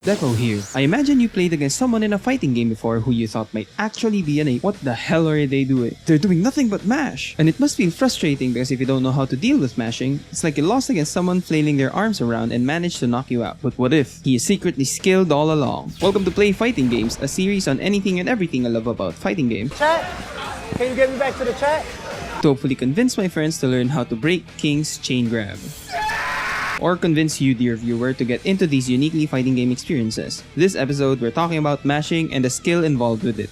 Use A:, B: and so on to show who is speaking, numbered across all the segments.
A: Deco here. I imagine you played against someone in a fighting game before who you thought might actually be an ape. What the hell are they doing? They're doing nothing but mash! And it must feel frustrating because if you don't know how to deal with mashing, it's like you lost against someone flailing their arms around and managed to knock you out. But what if he is secretly skilled all along? Welcome to Play Fighting Games, a series on anything and everything I love about fighting games.
B: Chat, can you get me back to the chat?
A: To hopefully convince my friends to learn how to break King's chain grab. Or convince you, dear viewer, to get into these uniquely fighting game experiences. This episode, we're talking about mashing and the skill involved with it.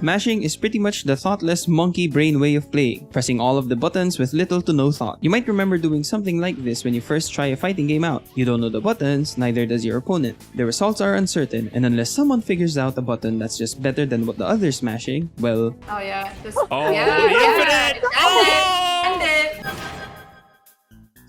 A: Mashing is pretty much the thoughtless monkey brain way of playing, pressing all of the buttons with little to no thought. You might remember doing something like this when you first try a fighting game out. You don't know the buttons, neither does your opponent. The results are uncertain, and unless someone figures out a button that's just better than what the other's mashing, well...
C: Oh yeah, this...
D: Infinite!
C: End it!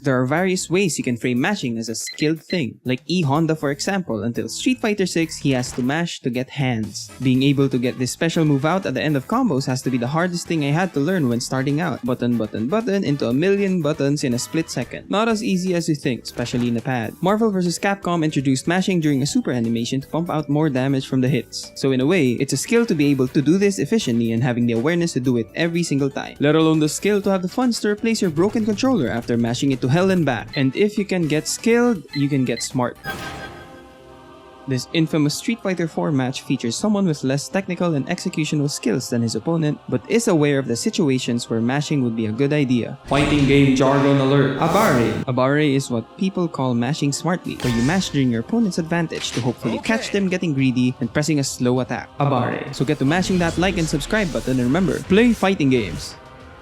A: There are various ways you can frame mashing as a skilled thing, like E Honda for example. Until Street Fighter 6, he has to mash to get hands. Being able to get this special move out at the end of combos has to be the hardest thing I had to learn when starting out. Button, button, button into a million buttons in a split second. Not as easy as you think, especially in a pad. Marvel vs. Capcom introduced mashing during a super animation to pump out more damage from the hits. So in a way, it's a skill to be able to do this efficiently and having the awareness to do it every single time. Let alone the skill to have the funds to replace your broken controller after mashing it to hell and back. And if you can get skilled, you can get smart. This infamous Street Fighter 4 match features someone with less technical and executional skills than his opponent, but is aware of the situations where mashing would be a good idea. Fighting game jargon alert. Abare. Abare is what people call mashing smartly, where you mash during your opponent's advantage to hopefully catch them getting greedy and pressing a slow attack. Abare. So get to mashing that like and subscribe button and remember, play fighting games.